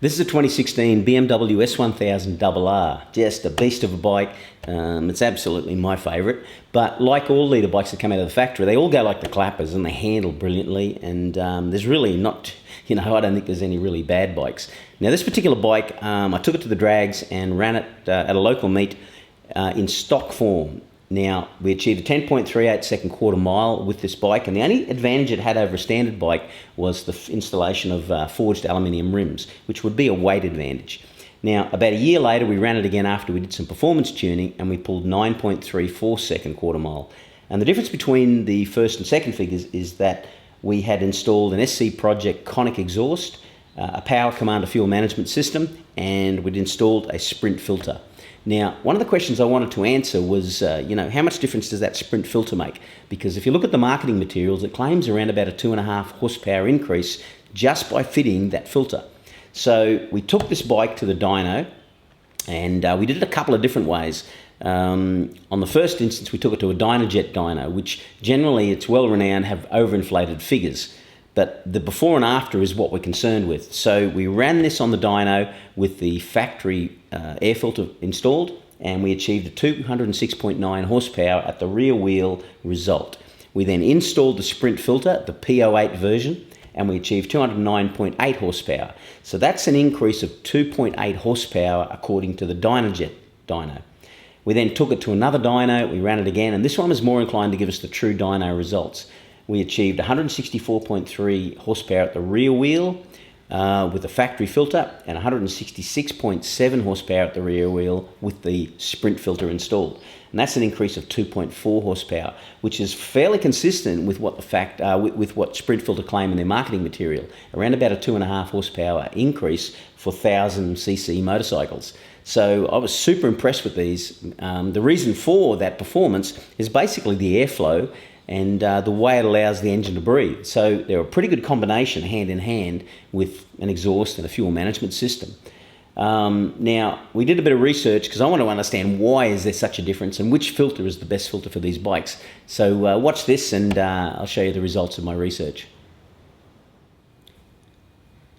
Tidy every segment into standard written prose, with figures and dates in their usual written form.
This is a 2016 BMW S1000RR, just a beast of a bike. It's absolutely my favourite, but like all leader bikes that come out of the factory, they all go like the clappers and they handle brilliantly, and there's really not, I don't think there's any really bad bikes. Now this particular bike, I took it to the drags and ran it at a local meet in stock form. Now, we achieved a 10.38 second quarter mile with this bike, and the only advantage it had over a standard bike was the installation of forged aluminium rims, which would be a weight advantage. Now, about a year later, we ran it again after we did some performance tuning, and we pulled 9.34 second quarter mile. And the difference between the first and second figures is that we had installed an SC Project Conic exhaust, a power commander fuel management system, and we'd installed a Sprint filter. Now, one of the questions I wanted to answer was, how much difference does that Sprint filter make? Because if you look at the marketing materials, it claims around about a 2.5 horsepower increase just by fitting that filter. So we took this bike to the dyno, and we did it a couple of different ways. On the first instance, we took it to a Dynojet dyno, which generally, it's well renowned, have overinflated figures. But the before and after is what we're concerned with. So we ran this on the dyno with the factory air filter installed, and we achieved a 206.9 horsepower at the rear wheel result. We then installed the Sprint filter, the P08 version, and we achieved 209.8 horsepower. So that's an increase of 2.8 horsepower according to the Dynojet dyno. We then took it to another dyno, we ran it again, and this one was more inclined to give us the true dyno results. We achieved 164.3 horsepower at the rear wheel with the factory filter, and 166.7 horsepower at the rear wheel with the Sprint filter installed. And that's an increase of 2.4 horsepower, which is fairly consistent with what with what Sprint filter claim in their marketing material, around about a 2.5 horsepower increase for 1,000cc motorcycles. So I was super impressed with these. The reason for that performance is basically the airflow and the way it allows the engine to breathe. So they're a pretty good combination hand in hand with an exhaust and a fuel management system. Now, we did a bit of research because I want to understand why is there such a difference and which filter is the best filter for these bikes. So watch this and I'll show you the results of my research.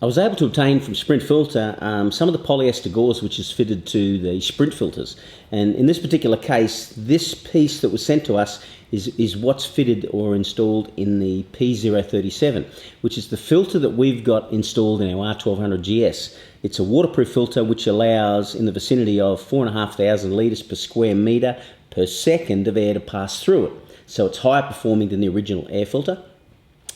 I was able to obtain from Sprint Filter some of the polyester gauze which is fitted to the Sprint filters. And in this particular case, this piece that was sent to us is what's fitted or installed in the P037, which is the filter that we've got installed in our R1200GS. It's a waterproof filter which allows in the vicinity of 4,500 litres per square metre per second of air to pass through it. So it's higher performing than the original air filter.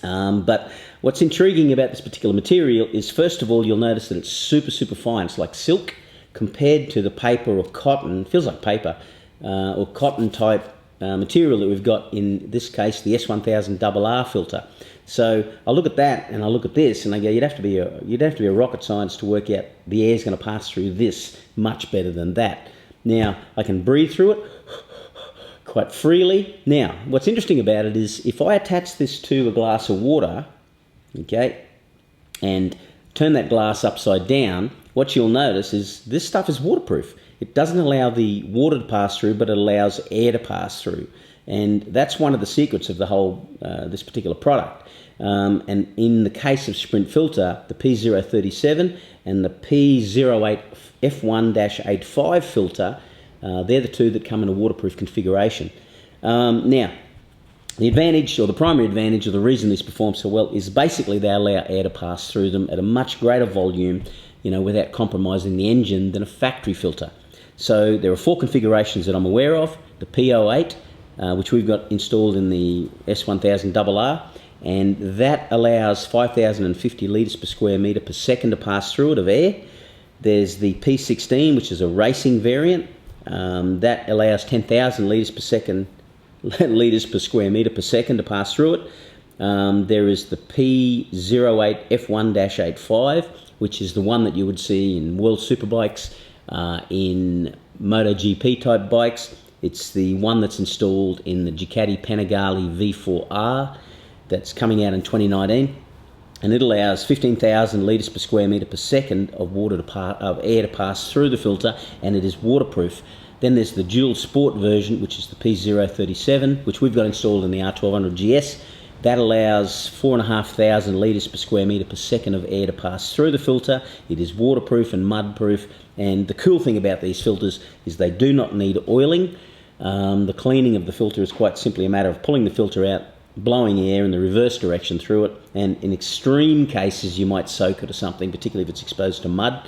But what's intriguing about this particular material is, first of all, you'll notice that it's super, super fine. It's like silk compared to the paper or cotton, feels like paper, or cotton type material that we've got in this case, the S1000RR filter. So I look at that and I look at this and I go, you'd have to be a rocket science to work out the air's going to pass through this much better than that. Now, I can breathe through it quite freely. Now, what's interesting about it is if I attach this to a glass of water, okay, and turn that glass upside down, what you'll notice is this stuff is waterproof. It doesn't allow the water to pass through, but it allows air to pass through. And that's one of the secrets of the whole, this particular product. And in the case of Sprint Filter, the P037 and the P08F1-85 filter, they're the two that come in a waterproof configuration. Now, the advantage, or the primary advantage, or the reason this performs so well is basically they allow air to pass through them at a much greater volume, without compromising the engine than a factory filter. So there are 4 configurations that I'm aware of. The P08, which we've got installed in the S1000RR, and that allows 5,050 litres per square metre per second to pass through it of air. There's the P16, which is a racing variant. That allows 10,000 litres per second, litres per square metre per second to pass through it. There is the P08F1-85, which is the one that you would see in World Superbikes, in MotoGP type bikes. It's the one that's installed in the Ducati Panigale V4R that's coming out in 2019. And it allows 15,000 litres per square metre per second of air to pass through the filter, and it is waterproof. Then there's the dual sport version, which is the P037, which we've got installed in the R1200GS, That allows 4,500 litres per square metre per second of air to pass through the filter. It is waterproof and mud-proof, and the cool thing about these filters is they do not need oiling. The cleaning of the filter is quite simply a matter of pulling the filter out, blowing air in the reverse direction through it, and in extreme cases you might soak it or something, particularly if it's exposed to mud.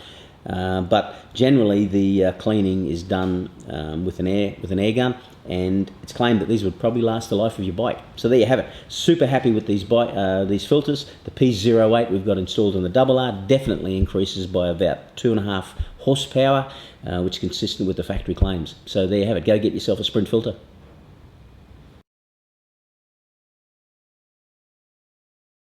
But generally the cleaning is done with an air gun, and it's claimed that these would probably last the life of your bike. So there you have it. Super happy with these filters. The P08 we've got installed in the RR definitely increases by about 2.5 horsepower, which is consistent with the factory claims. So there you have it. Go get yourself a Sprint filter.